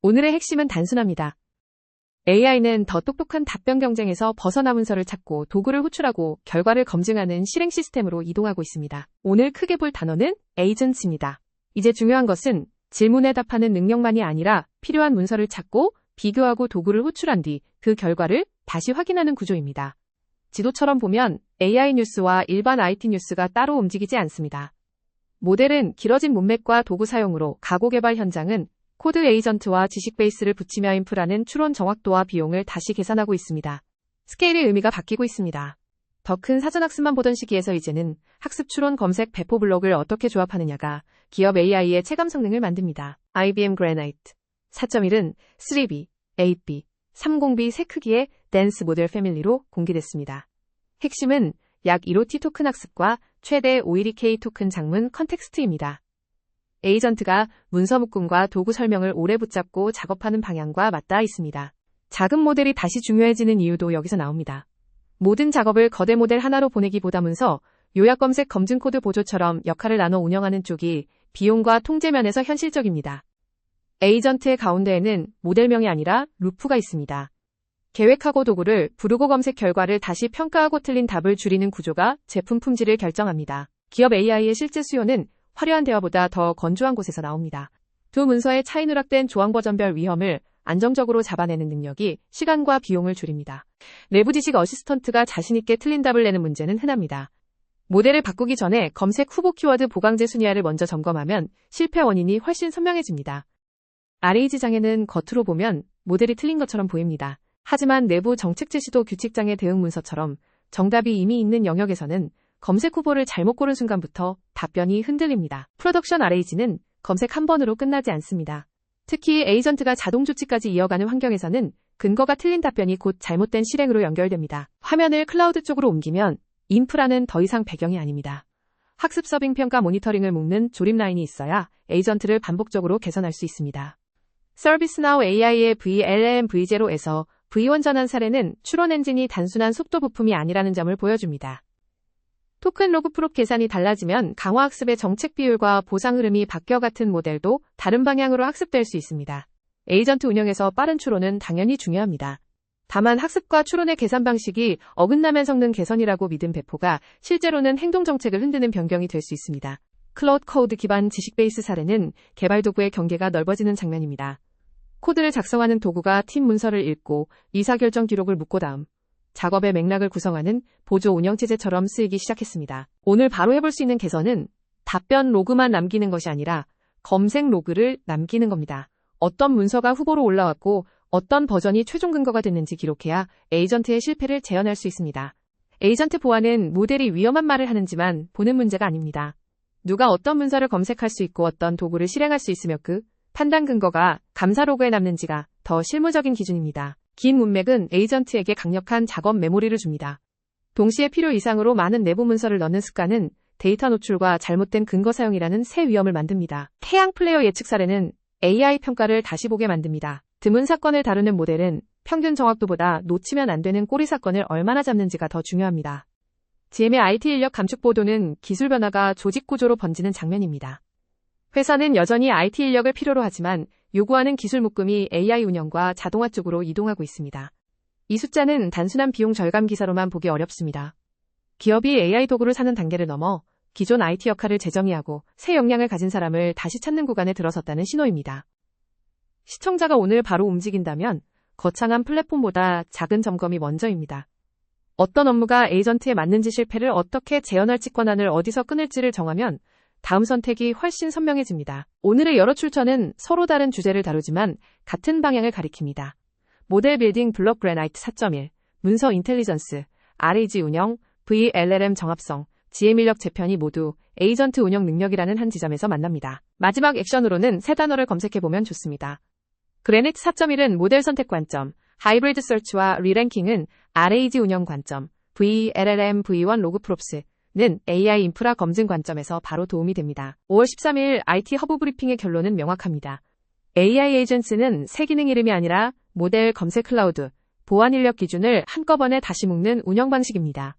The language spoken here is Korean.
오늘의 핵심은 단순합니다. AI는 더 똑똑한 답변 경쟁에서 벗어나 문서를 찾고 도구를 호출하고 결과를 검증하는 실행 시스템으로 이동하고 있습니다. 오늘 크게 볼 단어는 에이전트입니다. 이제 중요한 것은 질문에 답하는 능력만이 아니라 필요한 문서를 찾고 비교하고 도구를 호출한 뒤 그 결과를 다시 확인하는 구조입니다. 지도처럼 보면 AI 뉴스와 일반 IT 뉴스가 따로 움직이지 않습니다. 모델은 길어진 문맥과 도구 사용으로 가고 개발 현장은 코드 에이전트와 지식 베이스를 붙이며 인프라는 추론 정확도와 비용을 다시 계산하고 있습니다. 스케일의 의미가 바뀌고 있습니다. 더 큰 사전학습만 보던 시기에서 이제는 학습 추론 검색 배포 블록을 어떻게 조합하느냐가 기업 AI의 체감 성능을 만듭니다. IBM Granite 4.1은 3B, 8B, 30B 세 크기의 댄스 모델 패밀리로 공개됐습니다. 핵심은 약 1OT 토큰 학습과 최대 512K 토큰 장문 컨텍스트입니다. 에이전트가 문서 묶음과 도구 설명을 오래 붙잡고 작업하는 방향과 맞닿아 있습니다. 작은 모델이 다시 중요해지는 이유도 여기서 나옵니다. 모든 작업을 거대 모델 하나로 보내기보다 문서, 요약 검색 검증 코드 보조처럼 역할을 나눠 운영하는 쪽이 비용과 통제 면에서 현실적입니다. 에이전트의 가운데에는 모델명이 아니라 루프가 있습니다. 계획하고 도구를 부르고 검색 결과를 다시 평가하고 틀린 답을 줄이는 구조가 제품 품질을 결정합니다. 기업 AI의 실제 수요는 화려한 대화보다 더 건조한 곳에서 나옵니다. 두 문서의 차이 누락된 조항 버전별 위험을 안정적으로 잡아내는 능력이 시간과 비용을 줄입니다. 내부 지식 어시스턴트가 자신있게 틀린 답을 내는 문제는 흔합니다. 모델을 바꾸기 전에 검색 후보 키워드 보강제 순위화를 먼저 점검하면 실패 원인이 훨씬 선명해집니다. RAG 장애는 겉으로 보면 모델이 틀린 것처럼 보입니다. 하지만 내부 정책 제시도 규칙장애 대응 문서처럼 정답이 이미 있는 영역에서는 검색 후보를 잘못 고른 순간부터 답변이 흔들립니다. 프로덕션 RAG는 검색 한 번으로 끝나지 않습니다. 특히 에이전트가 자동 조치까지 이어가는 환경에서는 근거가 틀린 답변이 곧 잘못된 실행으로 연결됩니다. 화면을 클라우드 쪽으로 옮기면 인프라는 더 이상 배경이 아닙니다. 학습 서빙 평가 모니터링을 묶는 조립 라인이 있어야 에이전트를 반복적으로 개선할 수 있습니다. 서비스나우 AI의 VLM V0에서 V1 전환 사례는 추론 엔진이 단순한 속도 부품이 아니라는 점을 보여줍니다. 토큰 로그 프롭 계산이 달라지면 강화 학습의 정책 비율과 보상 흐름이 바뀌어 같은 모델도 다른 방향으로 학습될 수 있습니다. 에이전트 운영에서 빠른 추론은 당연히 중요합니다. 다만 학습과 추론의 계산 방식이 어긋나면 성능 개선이라고 믿은 배포가 실제로는 행동 정책을 흔드는 변경이 될 수 있습니다. 클로드 코드 기반 지식 베이스 사례는 개발 도구의 경계가 넓어지는 장면입니다. 코드를 작성하는 도구가 팀 문서를 읽고 의사결정 기록을 묻고 다음 작업의 맥락을 구성하는 보조 운영체제처럼 쓰이기 시작했습니다. 오늘 바로 해볼 수 있는 개선은 답변 로그만 남기는 것이 아니라 검색 로그를 남기는 겁니다. 어떤 문서가 후보로 올라왔고 어떤 버전이 최종 근거가 됐는지 기록해야 에이전트의 실패를 재현할 수 있습니다. 에이전트 보안은 모델이 위험한 말을 하는지만 보는 문제가 아닙니다. 누가 어떤 문서를 검색할 수 있고 어떤 도구를 실행할 수 있으며 그 판단 근거가 감사 로그에 남는지가 더 실무적인 기준입니다. 긴 문맥은 에이전트에게 강력한 작업 메모리를 줍니다. 동시에 필요 이상으로 많은 내부 문서를 넣는 습관은 데이터 노출과 잘못된 근거 사용이라는 새 위험을 만듭니다. 태양 플레이어 예측 사례는 AI 평가를 다시 보게 만듭니다. 드문 사건을 다루는 모델은 평균 정확도보다 놓치면 안 되는 꼬리 사건을 얼마나 잡는지가 더 중요합니다. GM의 IT 인력 감축 보도는 기술 변화가 조직 구조로 번지는 장면입니다. 회사는 여전히 IT 인력을 필요로 하지만 요구하는 기술 묶음이 AI 운영과 자동화 쪽으로 이동하고 있습니다. 이 숫자는 단순한 비용 절감 기사로만 보기 어렵습니다. 기업이 AI 도구를 사는 단계를 넘어 기존 IT 역할을 재정의하고 새 역량을 가진 사람을 다시 찾는 구간에 들어섰다는 신호입니다. 시청자가 오늘 바로 움직인다면 거창한 플랫폼보다 작은 점검이 먼저입니다. 어떤 업무가 에이전트에 맞는지 실패를 어떻게 재현할지 권한을 어디서 끊을지를 정하면 다음 선택이 훨씬 선명해집니다. 오늘의 여러 출처는 서로 다른 주제를 다루지만 같은 방향을 가리킵니다. 모델 빌딩 블록 그래나이트 4.1, 문서 인텔리전스, RAG 운영, VLLM 정합성, GM 인력 재편이 모두 에이전트 운영 능력이라는 한 지점에서 만납니다. 마지막 액션으로는 세 단어를 검색해보면 좋습니다. 그래니트 4.1은 모델 선택 관점, 하이브리드 서치와 리랭킹은 RAG 운영 관점, VLLM V1 로그 프롭스, 는 AI 인프라 검증 관점에서 바로 도움이 됩니다. 5월 13일 IT 허브 브리핑의 결론은 명확합니다. AI 에이전트는 새 기능 이름이 아니라 모델 검색 클라우드, 보안 인력 기준을 한꺼번에 다시 묶는 운영 방식입니다.